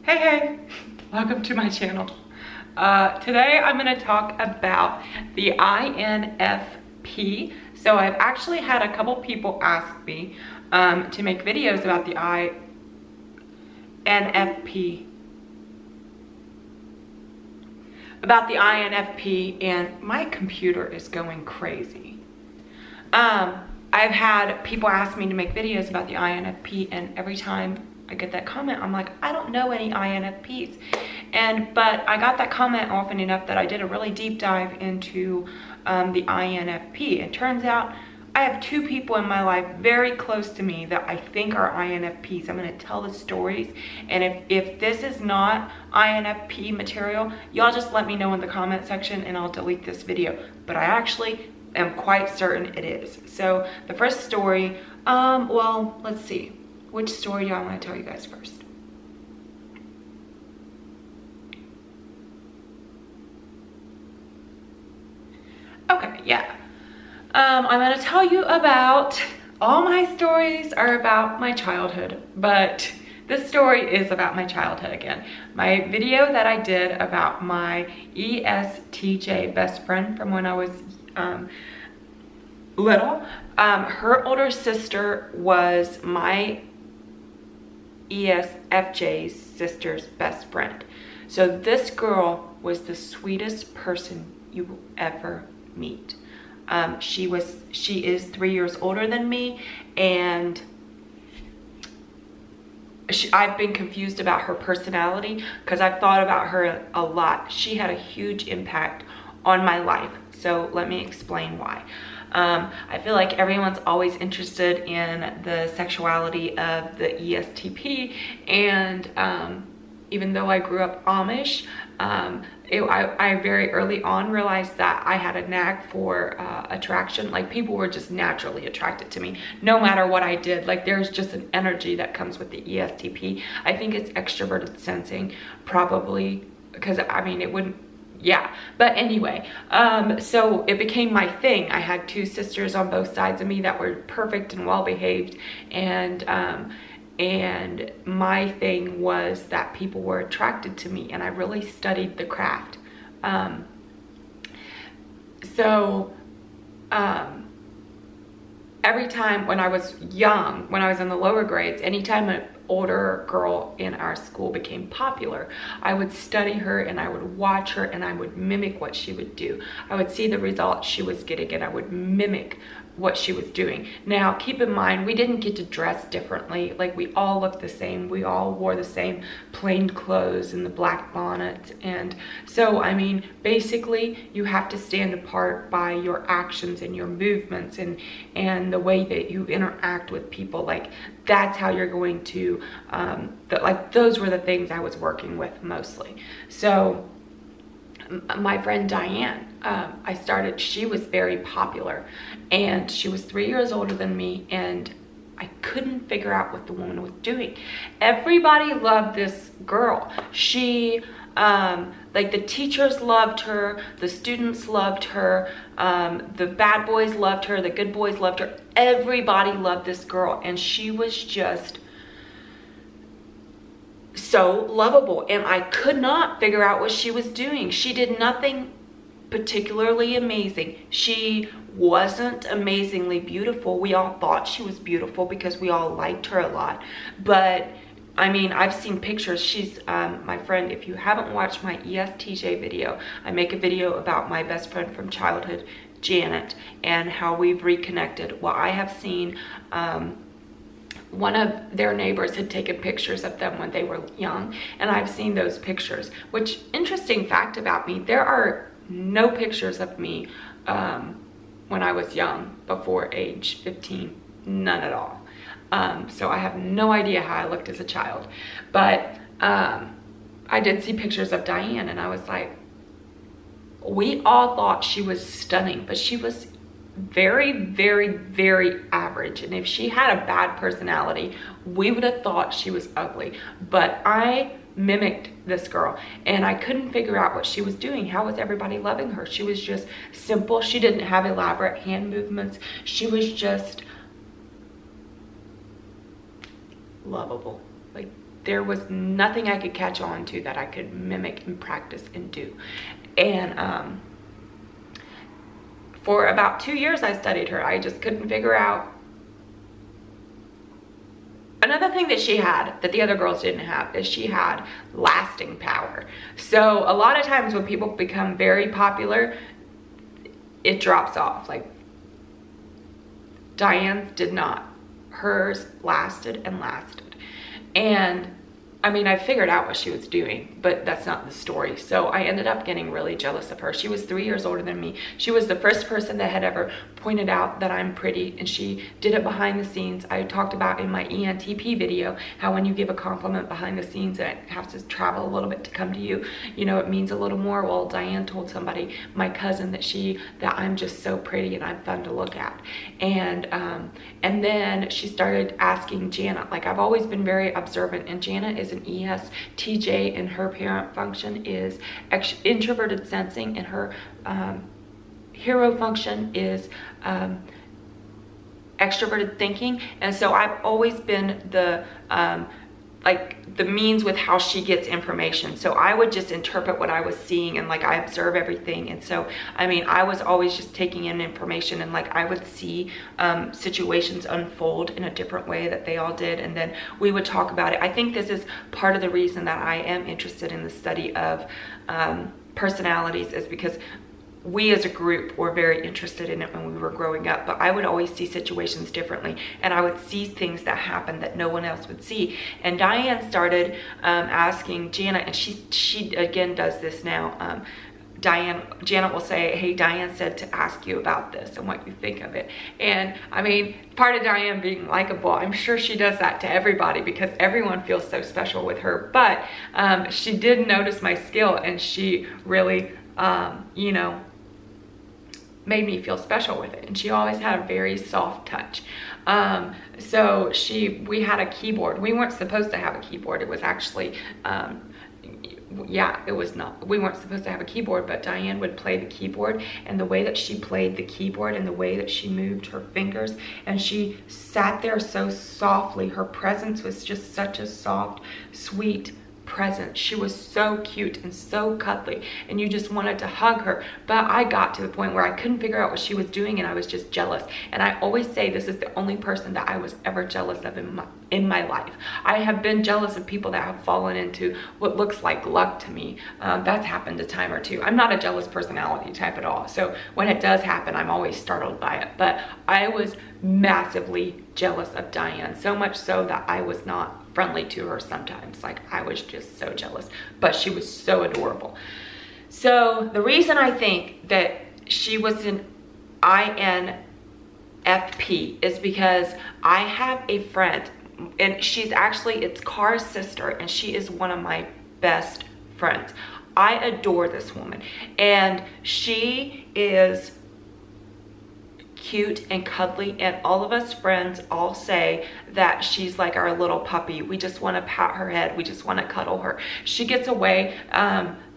Hey, welcome to my channel. Today I'm going to talk about the INFP. So I've actually had a couple people ask me to make videos about the INFP. And my computer is going crazy. I've had people ask me to make videos about the INFP, and every time I get that comment, I'm like, I don't know any INFPs. But I got that comment often enough that I did a really deep dive into the INFP. It turns out I have two people in my life very close to me that I think are INFPs. I'm going to tell the stories, and if this is not INFP material, y'all just let me know in the comment section and I'll delete this video. But I actually am quite certain it is. So the first story, well, let's see. Which story do I want to tell you guys first? Okay, yeah. I'm going to tell you about, all my stories are about my childhood, but this story is about my childhood again. My video that I did about my ESTJ best friend from when I was little, her older sister was my ESFJ's sister's best friend. So this girl was the sweetest person you will ever meet. She is 3 years older than me, and I've been confused about her personality because I've thought about her a lot. She had a huge impact on my life. So let me explain why. I feel like everyone's always interested in the sexuality of the ESTP, and even though I grew up Amish, I very early on realized that I had a knack for attraction. Like, people were just naturally attracted to me no matter what I did. Like, there's just an energy that comes with the ESTP. I think it's extroverted sensing, probably, because I mean, it wouldn't, yeah. But anyway, so it became my thing. I had two sisters on both sides of me that were perfect and well behaved, and my thing was that people were attracted to me, and I really studied the craft. Every time when I was young, when I was in the lower grades, anytime an older girl in our school became popular, I would study her and I would watch her and I would mimic what she would do. I would see the results she was getting and I would mimic what she was doing. Now, keep in mind, we didn't get to dress differently. Like, we all looked the same. We all wore the same plain clothes and the black bonnets. And so, I mean, basically, you have to stand apart by your actions and your movements and the way that you interact with people. Like, that's how you're going to, like, those were the things I was working with mostly. So, my friend Diane, she was very popular, and she was 3 years older than me, and I couldn't figure out what the woman was doing. Everybody loved this girl. She, like, the teachers loved her, the students loved her, the bad boys loved her, the good boys loved her. Everybody loved this girl, and she was just so lovable, and I could not figure out what she was doing. She did nothing particularly amazing. She wasn't amazingly beautiful. We all thought she was beautiful because we all liked her a lot, but I mean, I've seen pictures. She's my friend. If you haven't watched my ESTJ video, I make a video about my best friend from childhood, Janet, and how we've reconnected. Well, I have seen one of their neighbors had taken pictures of them when they were young, and I've seen those pictures. Which, interesting fact about me, there are no pictures of me when I was young, before age 15, none at all. So I have no idea how I looked as a child, but I did see pictures of Diane, and I was like, we all thought she was stunning, but she was very, very, very average. And if she had a bad personality, we would have thought she was ugly. But I mimicked this girl, and I couldn't figure out what she was doing. How was everybody loving her? She was just simple. She didn't have elaborate hand movements. She was just lovable. Like, there was nothing I could catch on to that I could mimic and practice and do. And for about 2 years I studied her. I just couldn't figure out. Another thing that she had that the other girls didn't have is she had lasting power. So a lot of times when people become very popular, it drops off. Like Diane's did not. Hers lasted and lasted. And I mean, I figured out what she was doing, but that's not the story. So I ended up getting really jealous of her. She was 3 years older than me. She was the first person that had ever pointed out that I'm pretty, and she did it behind the scenes. I talked about in my ENTP video how when you give a compliment behind the scenes and it has to travel a little bit to come to you, you know, it means a little more. Well, Diane told somebody, my cousin, that I'm just so pretty and I'm fun to look at. And then she started asking Jana. Like, I've always been very observant, and Jana is an ESTJ, and her parent function is introverted sensing, and her hero function is extroverted thinking. And so I've always been the like the means with how she gets information. So I would just interpret what I was seeing, and like I observe everything. And so, I mean, I was always just taking in information, and like I would see situations unfold in a different way that they all did. And then we would talk about it. I think this is part of the reason that I am interested in the study of personalities, is because we as a group were very interested in it when we were growing up. But I would always see situations differently, and I would see things that happened that no one else would see. And Diane started asking Jana, and she again does this now. Janet will say, hey, Diane said to ask you about this and what you think of it. And I mean, part of Diane being likable, I'm sure she does that to everybody because everyone feels so special with her. But she did notice my skill, and she really, you know, made me feel special with it. And she always had a very soft touch. So we had a keyboard. We weren't supposed to have a keyboard. It was actually, yeah, it was not. We weren't supposed to have a keyboard, but Diane would play the keyboard, and the way that she played the keyboard and the way that she moved her fingers, and she sat there so softly. Her presence was just such a soft, sweet presence. She was so cute and so cuddly, and you just wanted to hug her. But I got to the point where I couldn't figure out what she was doing, and I was just jealous. And I always say this is the only person that I was ever jealous of in my life. I have been jealous of people that have fallen into what looks like luck to me. That's happened a time or two. I'm not a jealous personality type at all, so when it does happen, I'm always startled by it. But I was massively jealous of Diane, so much so that I was not friendly to her sometimes. Like, I was just so jealous, but she was so adorable. So the reason I think that she was an INFP is because I have a friend, and she's actually, it's Car's sister, and she is one of my best friends. I adore this woman, and she is cute and cuddly, and all of us friends all say that she's like our little puppy. We just want to pat her head. We just want to cuddle her. She gets away.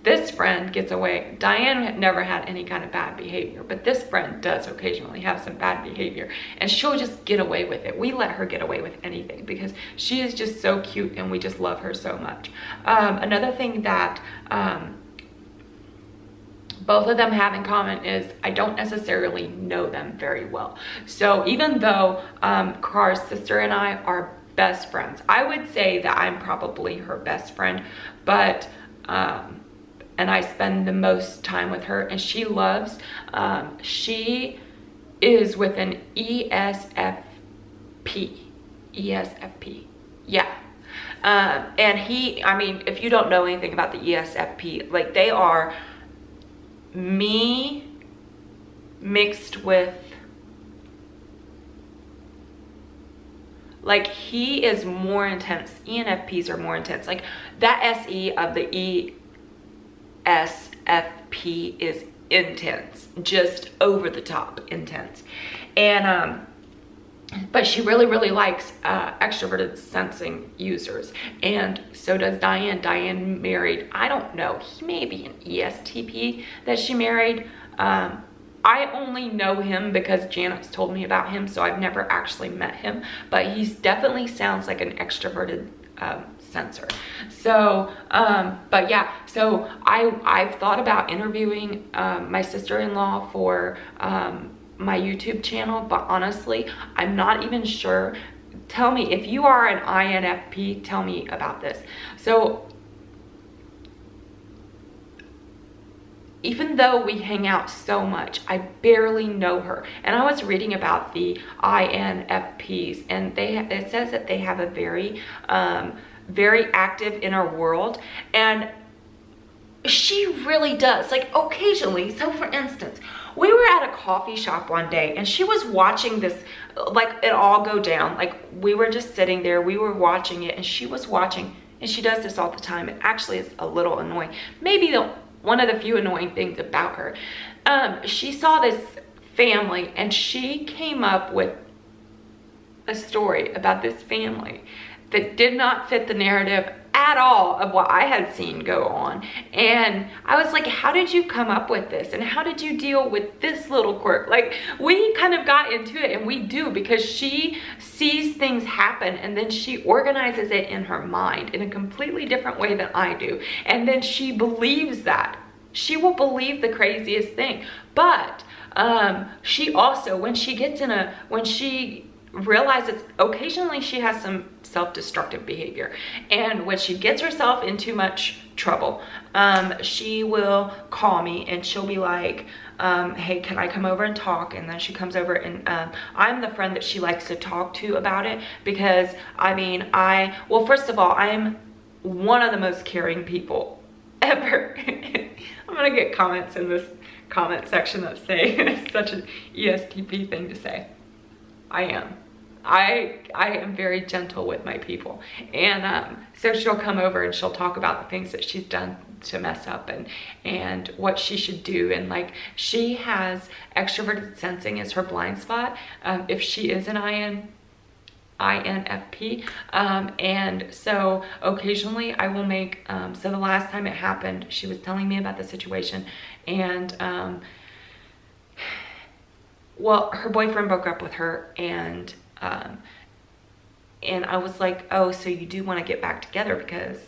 This friend gets away. Diane never had any kind of bad behavior, but this friend does occasionally have some bad behavior, and she'll just get away with it. We let her get away with anything because she is just so cute, and we just love her so much. Another thing that both of them have in common is I don't necessarily know them very well. So even though Car's sister and I are best friends, I would say that I'm probably her best friend, but and I spend the most time with her, and she loves, she is with an ESFP, yeah. And I mean, if you don't know anything about the ESFP, like, they are me mixed with, like, he is more intense. ENFPs are more intense. Like, that SE of the ESFP is intense, just over the top intense. And but she really, really likes extroverted sensing users, and so does Diane. Diane married, I don't know, he may be an ESTP that she married. I I only know him because Janet's told me about him, so I've never actually met him, but he definitely sounds like an extroverted censor. So, but yeah, so I've thought about interviewing my sister-in-law for my YouTube channel, but honestly, I'm not even sure. Tell me, if you are an INFP, tell me about this. So, even though we hang out so much, I barely know her. And I was reading about the INFPs, and it says that they have a very, very active inner world, and she really does. Like occasionally, so for instance, we were at a coffee shop one day and she was watching this, like it all go down. Like we were just sitting there, we were watching it, and she was watching, and she does this all the time. It actually is a little annoying. Maybe one of the few annoying things about her. She saw this family and she came up with a story about this family that did not fit the narrative at all of what I had seen go on. And I was like, how did you come up with this? And how did you deal with this little quirk? Like, we kind of got into it, and we do, because she sees things happen and then she organizes it in her mind in a completely different way than I do. And then she believes that. She will believe the craziest thing. But she also, when she realizes occasionally she has some self-destructive behavior, and when she gets herself in too much trouble, she will call me and she'll be like, hey, can I come over and talk? And then she comes over, and I'm the friend that she likes to talk to about it, because I mean, well, first of all, I'm one of the most caring people ever. I'm gonna get comments in this comment section that say it's such an ESTP thing to say. I am. I am very gentle with my people, and so she'll come over and she'll talk about the things that she's done to mess up, and what she should do. And like, she has extroverted sensing as her blind spot, if she is an INFP, and so occasionally I will make, so the last time it happened, she was telling me about the situation, and well, her boyfriend broke up with her, and I was like, oh, so you do want to get back together? Because,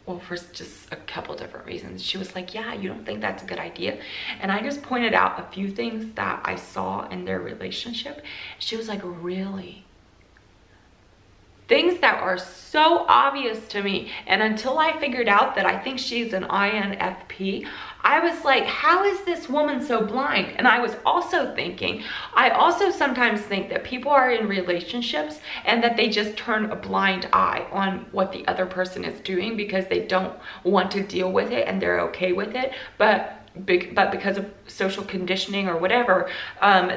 well, for just a couple different reasons. She was like, yeah, you don't think that's a good idea? And I just pointed out a few things that I saw in their relationship. She was like, really? Things that are so obvious to me. And until I figured out that I think she's an INFP, I was like, how is this woman so blind? And I was also thinking, I also sometimes think that people are in relationships and that they just turn a blind eye on what the other person is doing because they don't want to deal with it and they're okay with it. But because of social conditioning or whatever,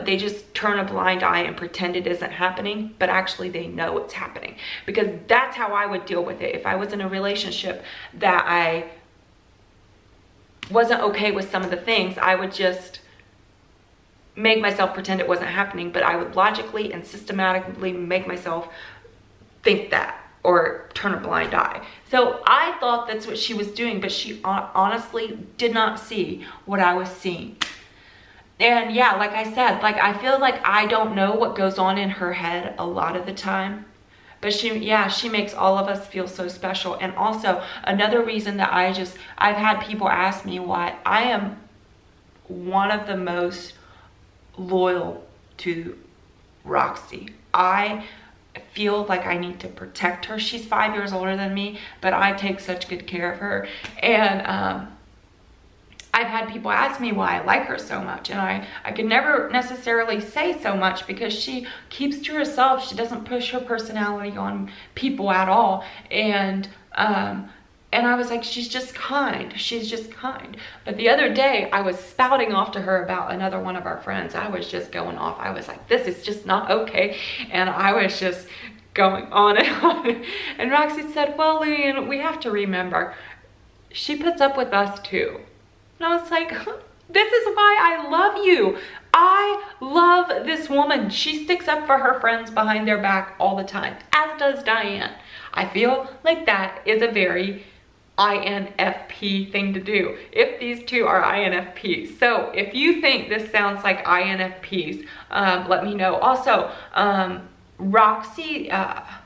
they just turn a blind eye and pretend it isn't happening, but actually they know it's happening. Because that's how I would deal with it. If I was in a relationship that I wasn't okay with some of the things, I would just make myself pretend it wasn't happening, but I would logically and systematically make myself think that, or turn a blind eye. So I thought that's what she was doing, but she honestly did not see what I was seeing. And yeah, like I said, like, I feel like I don't know what goes on in her head a lot of the time. But she makes all of us feel so special. And also another reason that I've had people ask me why I am one of the most loyal to Roxy. I feel like I need to protect her. She's 5 years older than me, but I take such good care of her. And I've had people ask me why I like her so much, and I could never necessarily say so much because she keeps to herself. She doesn't push her personality on people at all. And I was like, she's just kind. She's just kind. But the other day, I was spouting off to her about another one of our friends. I was just going off. I was like, this is just not okay. And I was just going on and on. And Roxy said, well, Lillian, we have to remember, she puts up with us too. And I was like, this is why I love you. I love this woman. She sticks up for her friends behind their back all the time, as does Diane. I feel like that is a very INFP thing to do, if these two are INFPs. So if you think this sounds like INFPs, let me know. Also, Roxy, yeah,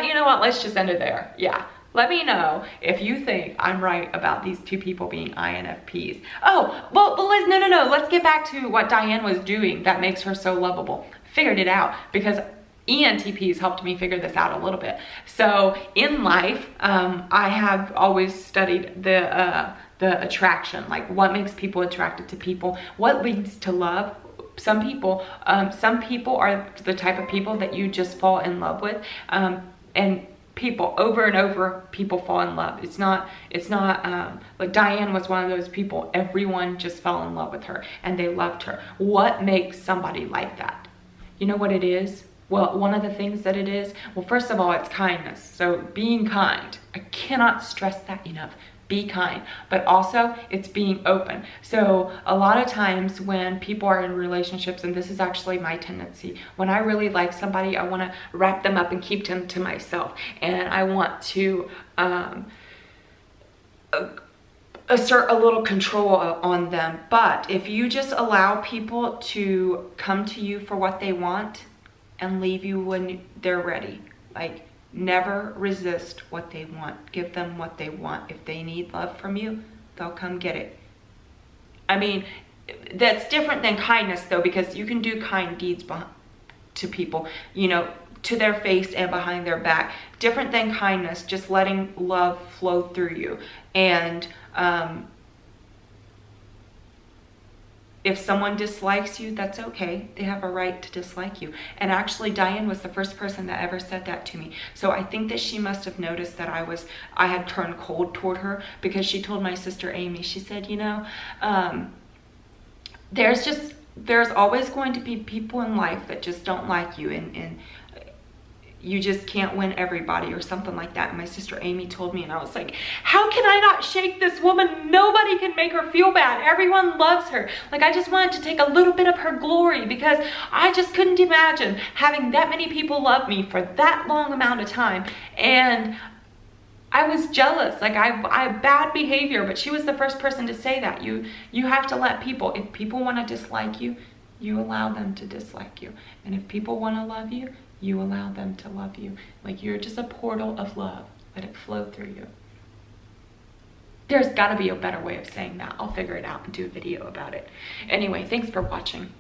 you know what? Let's just end it there. Yeah. Let me know if you think I'm right about these two people being INFPs. Oh, well, no. Let's get back to what Diane was doing that makes her so lovable. Figured it out because ENTPs helped me figure this out a little bit. So in life, I have always studied the attraction, like what makes people attracted to people, what leads to love. Some people are the type of people that you just fall in love with, and people over and over, people fall in love. It's not like Diane was one of those people, everyone just fell in love with her and they loved her. What makes somebody like that? You know what it is? Well, one of the things that it is, well, first of all, it's kindness. So being kind, I cannot stress that enough. Be kind, but also it's being open. So a lot of times when people are in relationships, and this is actually my tendency, when I really like somebody, I want to wrap them up and keep them to myself, and I want to assert a little control on them. But if you just allow people to come to you for what they want and leave you when they're ready, like, never resist what they want. Give them what they want. If they need love from you, they'll come get it. I mean, that's different than kindness though, because you can do kind deeds to people, you know, to their face and behind their back. Different than kindness, just letting love flow through you. And if someone dislikes you, that's okay. They have a right to dislike you. And actually, Diane was the first person that ever said that to me. So I think that she must have noticed that I had turned cold toward her, because she told my sister Amy, she said, you know, there's always going to be people in life that just don't like you, and you just can't win everybody, or something like that. And my sister Amy told me, and I was like, how can I not shake this woman? Nobody can make her feel bad. Everyone loves her. Like, I just wanted to take a little bit of her glory, because I just couldn't imagine having that many people love me for that long amount of time. And I was jealous. Like, I bad behavior, but she was the first person to say that. You have to let people, if people want to dislike you, you allow them to dislike you. And if people want to love you, you allow them to love you. Like, you're just a portal of love. Let it flow through you. There's got to be a better way of saying that. I'll figure it out and do a video about it. Anyway, thanks for watching.